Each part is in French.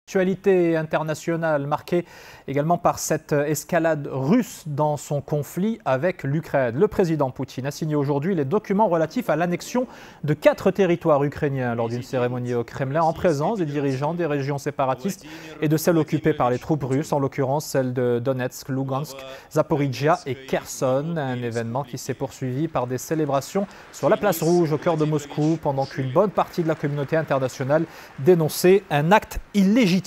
Actualité internationale marquée également par cette escalade russe dans son conflit avec l'Ukraine. Le président Poutine a signé aujourd'hui les documents relatifs à l'annexion de 4 territoires ukrainiens lors d'une cérémonie au Kremlin en présence des dirigeants des régions séparatistes et de celles occupées par les troupes russes, en l'occurrence celles de Donetsk, Lugansk, Zaporijia et Kherson. Un événement qui s'est poursuivi par des célébrations sur la place rouge au cœur de Moscou pendant qu'une bonne partie de la communauté internationale dénonçait un acte illégitime.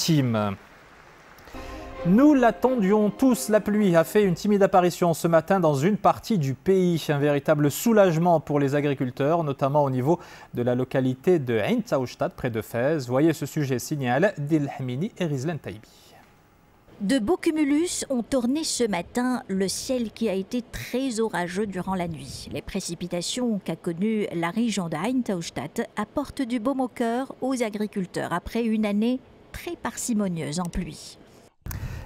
Nous l'attendions tous, la pluie a fait une timide apparition ce matin dans une partie du pays. Un véritable soulagement pour les agriculteurs, notamment au niveau de la localité de Ain Taoushtad, près de Fès. Voyez ce sujet signé Dil Hamini et Rizlan Taibi. De beaux cumulus ont orné ce matin le ciel qui a été très orageux durant la nuit. Les précipitations qu'a connues la région de Ain Taoushtad apportent du baume au cœur aux agriculteurs après une année très parcimonieuse en pluie.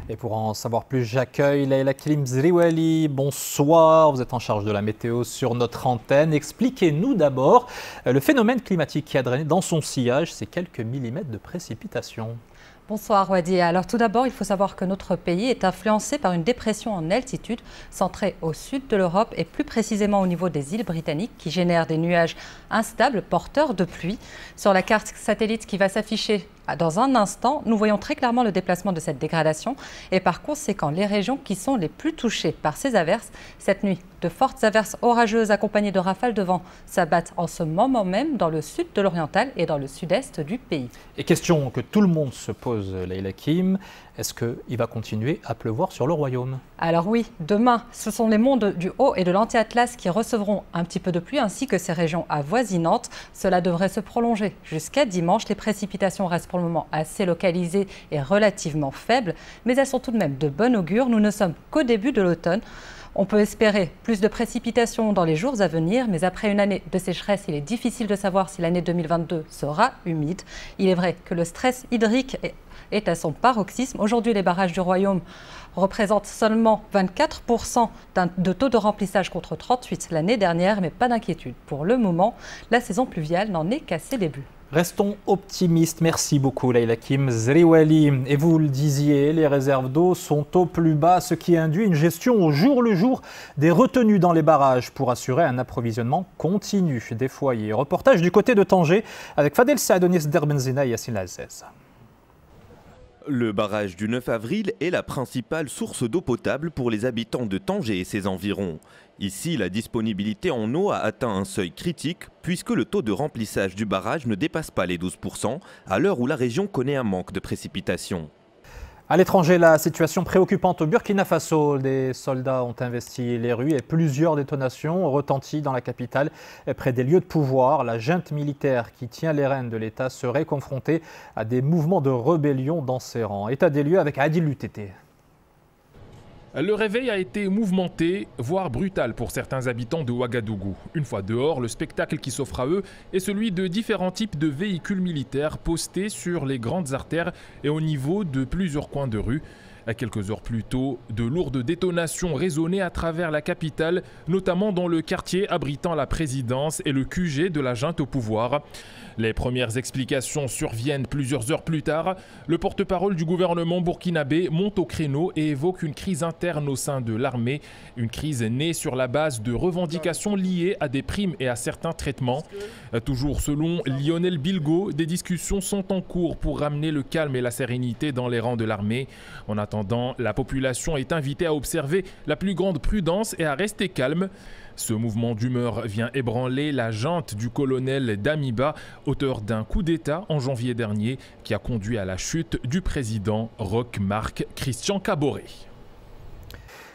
Et pour en savoir plus, j'accueille Leila Kilim Zriwali. Bonsoir, vous êtes en charge de la météo sur notre antenne. Expliquez-nous d'abord le phénomène climatique qui a drainé dans son sillage ces quelques millimètres de précipitations. Bonsoir Wadi. Alors tout d'abord, il faut savoir que notre pays est influencé par une dépression en altitude centrée au sud de l'Europe et plus précisément au niveau des îles britanniques qui génèrent des nuages instables porteurs de pluie. Sur la carte satellite qui va s'afficher dans un instant, nous voyons très clairement le déplacement de cette dégradation et par conséquent les régions qui sont les plus touchées par ces averses. Cette nuit, de fortes averses orageuses accompagnées de rafales de vent s'abattent en ce moment même dans le sud de l'Oriental et dans le sud-est du pays. Et question que tout le monde se pose, Leila Kim, est-ce qu'il va continuer à pleuvoir sur le royaume? Alors oui, demain, ce sont les mondes du Haut et de l'Anti-Atlas qui recevront un petit peu de pluie ainsi que ces régions avoisinantes. Cela devrait se prolonger jusqu'à dimanche. Les précipitations restent pour le moment assez localisées et relativement faibles, mais elles sont tout de même de bon augure. Nous ne sommes qu'au début de l'automne. On peut espérer plus de précipitations dans les jours à venir, mais après une année de sécheresse, il est difficile de savoir si l'année 2022 sera humide. Il est vrai que le stress hydrique est à son paroxysme. Aujourd'hui, les barrages du Royaume représentent seulement 24% de taux de remplissage contre 38% l'année dernière, mais pas d'inquiétude. Pour le moment, la saison pluviale n'en est qu'à ses débuts. Restons optimistes. Merci beaucoup Leila Kim Zriwali. Et vous le disiez, les réserves d'eau sont au plus bas, ce qui induit une gestion au jour le jour des retenues dans les barrages pour assurer un approvisionnement continu des foyers. Reportage du côté de Tanger avec Fadel Saadonis Derbenzina et Yassine Lazzez. Le barrage du 9 avril est la principale source d'eau potable pour les habitants de Tanger et ses environs. Ici, la disponibilité en eau a atteint un seuil critique puisque le taux de remplissage du barrage ne dépasse pas les 12% à l'heure où la région connaît un manque de précipitations. À l'étranger, la situation préoccupante au Burkina Faso. Des soldats ont investi les rues et plusieurs détonations ont retenti dans la capitale près des lieux de pouvoir. La junte militaire qui tient les rênes de l'État serait confrontée à des mouvements de rébellion dans ses rangs. État des lieux avec Adil Lutété. Le réveil a été mouvementé, voire brutal pour certains habitants de Ouagadougou. Une fois dehors, le spectacle qui s'offre à eux est celui de différents types de véhicules militaires postés sur les grandes artères et au niveau de plusieurs coins de rue. À quelques heures plus tôt, de lourdes détonations résonnaient à travers la capitale, notamment dans le quartier abritant la présidence et le QG de la junte au pouvoir. Les premières explications surviennent plusieurs heures plus tard. Le porte-parole du gouvernement burkinabé monte au créneau et évoque une crise interne au sein de l'armée. Une crise née sur la base de revendications liées à des primes et à certains traitements. Toujours selon Lionel Bilgo, des discussions sont en cours pour ramener le calme et la sérénité dans les rangs de l'armée. En attendant, la population est invitée à observer la plus grande prudence et à rester calme. Ce mouvement d'humeur vient ébranler la junte du colonel Damiba, auteur d'un coup d'État en janvier dernier qui a conduit à la chute du président Roch-Marc Christian Kaboré.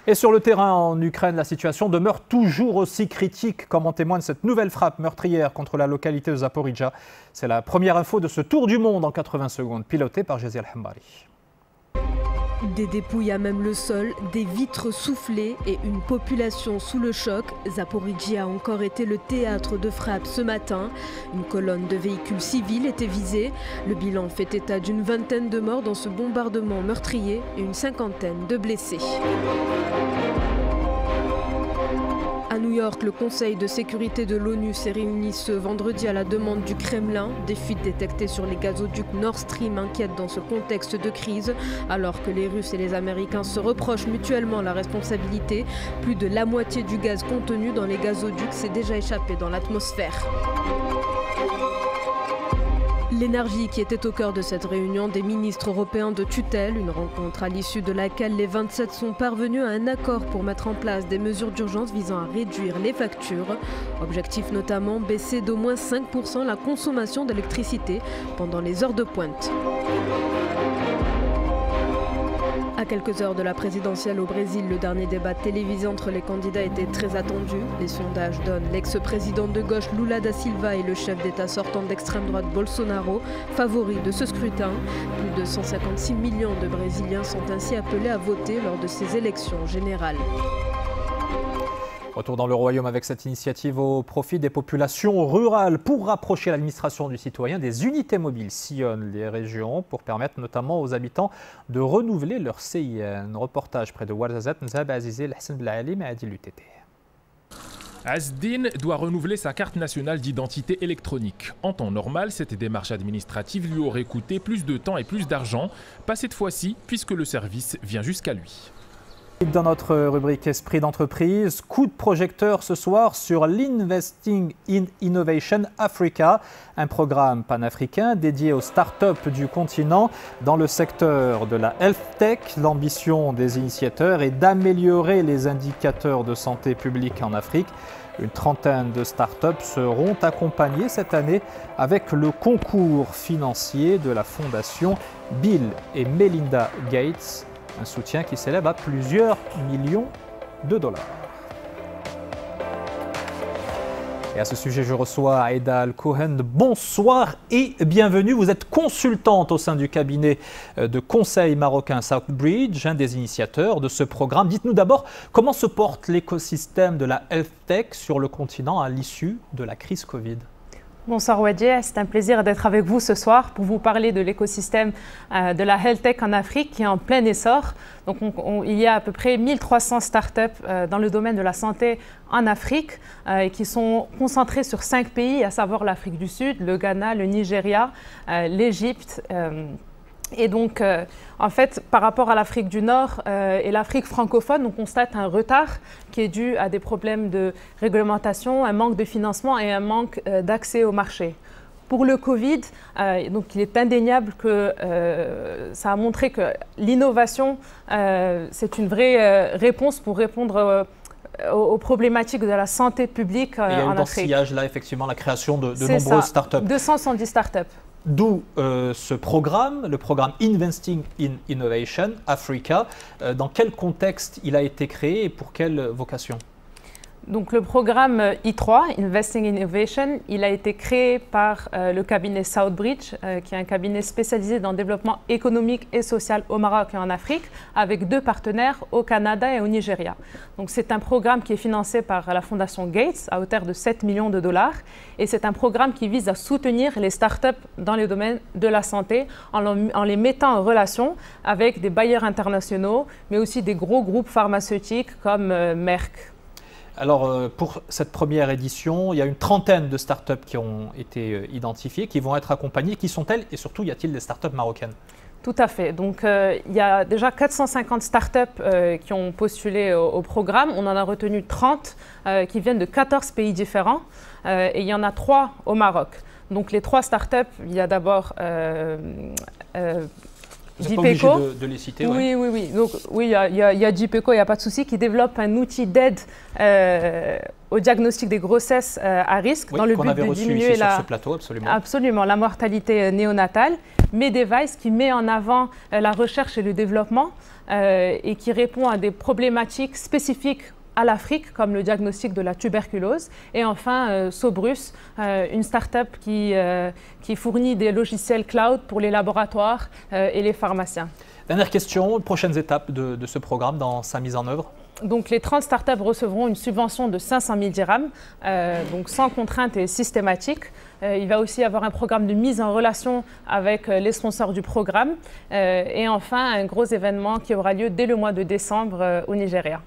Et sur le terrain en Ukraine, la situation demeure toujours aussi critique, comme en témoigne cette nouvelle frappe meurtrière contre la localité de Zaporijia. C'est la première info de ce tour du monde en 80 secondes, piloté par Jéziel Hambari. Des dépouilles à même le sol, des vitres soufflées et une population sous le choc. Zaporijia a encore été le théâtre de frappes ce matin. Une colonne de véhicules civils était visée. Le bilan fait état d'une vingtaine de morts dans ce bombardement meurtrier et une cinquantaine de blessés. À New York, le Conseil de sécurité de l'ONU s'est réuni ce vendredi à la demande du Kremlin. Des fuites détectées sur les gazoducs Nord Stream inquiètent dans ce contexte de crise. Alors que les Russes et les Américains se reprochent mutuellement la responsabilité, plus de la moitié du gaz contenu dans les gazoducs s'est déjà échappé dans l'atmosphère. L'énergie qui était au cœur de cette réunion des ministres européens de tutelle, une rencontre à l'issue de laquelle les 27 sont parvenus à un accord pour mettre en place des mesures d'urgence visant à réduire les factures. Objectif notamment baisser d'au moins 5% la consommation d'électricité pendant les heures de pointe. À quelques heures de la présidentielle au Brésil, le dernier débat télévisé entre les candidats était très attendu. Les sondages donnent l'ex-président de gauche Lula da Silva et le chef d'État sortant d'extrême droite Bolsonaro favoris de ce scrutin. Plus de 156 millions de Brésiliens sont ainsi appelés à voter lors de ces élections générales. Retour dans le royaume avec cette initiative au profit des populations rurales. Pour rapprocher l'administration du citoyen, des unités mobiles sillonnent les régions pour permettre notamment aux habitants de renouveler leur CIN. Reportage près de Ouarzazate, Nzab Azizé, Hassan Blaalim et Adil Lutété. Asdin doit renouveler sa carte nationale d'identité électronique. En temps normal, cette démarche administrative lui aurait coûté plus de temps et plus d'argent. Pas cette fois-ci, puisque le service vient jusqu'à lui. Dans notre rubrique Esprit d'entreprise, coup de projecteur ce soir sur l'Investing in Innovation Africa, un programme panafricain dédié aux startups du continent dans le secteur de la health tech. L'ambition des initiateurs est d'améliorer les indicateurs de santé publique en Afrique. Une trentaine de startups seront accompagnées cette année avec le concours financier de la fondation Bill et Melinda Gates. Un soutien qui s'élève à plusieurs millions de dollars. Et à ce sujet, je reçois Aïda Al-Cohen. Bonsoir et bienvenue. Vous êtes consultante au sein du cabinet de conseil marocain Southbridge, un des initiateurs de ce programme. Dites-nous d'abord comment se porte l'écosystème de la health tech sur le continent à l'issue de la crise Covid. Bonsoir Wadjeh, c'est un plaisir d'être avec vous ce soir pour vous parler de l'écosystème de la health tech en Afrique qui est en plein essor. Donc il y a à peu près 1300 startups dans le domaine de la santé en Afrique et qui sont concentrées sur 5 pays, à savoir l'Afrique du Sud, le Ghana, le Nigeria, l'Égypte. Et donc, en fait, par rapport à l'Afrique du Nord et l'Afrique francophone, on constate un retard qui est dû à des problèmes de réglementation, un manque de financement et un manque d'accès au marché. Pour le Covid, donc il est indéniable que ça a montré que l'innovation, c'est une vraie réponse pour répondre aux problématiques de la santé publique en Afrique. Il y a eu dans ce sillage là, effectivement, la création de nombreuses startups. 270 startups. D'où ce programme, le programme Investing in Innovation Africa. Dans quel contexte il a été créé et pour quelle vocation ? Donc le programme I3, Investing in Innovation, il a été créé par le cabinet Southbridge, qui est un cabinet spécialisé dans le développement économique et social au Maroc et en Afrique, avec 2 partenaires au Canada et au Nigeria. Donc c'est un programme qui est financé par la fondation Gates à hauteur de 7 millions de dollars. Et c'est un programme qui vise à soutenir les startups dans le domaine de la santé en les mettant en relation avec des bailleurs internationaux, mais aussi des gros groupes pharmaceutiques comme Merck. Alors, pour cette première édition, il y a une trentaine de startups qui ont été identifiées, qui vont être accompagnées. Qui sont-elles et surtout, y a-t-il des startups marocaines ? Tout à fait. Donc, il y a déjà 450 startups qui ont postulé au programme. On en a retenu 30 qui viennent de 14 pays différents et il y en a 3 au Maroc. Donc, les 3 startups, il y a d'abord Vous n'êtes pas obligé de les citer. Oui, oui, oui. Donc, oui, il y a JPECO, il n'y a pas de souci, qui développe un outil d'aide au diagnostic des grossesses à risque dans le but de diminuer sur ce plateau, absolument, la mortalité néonatale. Medevice qui met en avant la recherche et le développement et qui répond à des problématiques spécifiques à l'Afrique, comme le diagnostic de la tuberculose. Et enfin, Sobrus, une start-up qui fournit des logiciels cloud pour les laboratoires et les pharmaciens. Dernière question, prochaines étapes de ce programme dans sa mise en œuvre? Donc les 30 startups recevront une subvention de 500 000 dirhams, donc sans contrainte et systématique. Il va aussi y avoir un programme de mise en relation avec les sponsors du programme. Et enfin, un gros événement qui aura lieu dès le mois de décembre au Nigeria.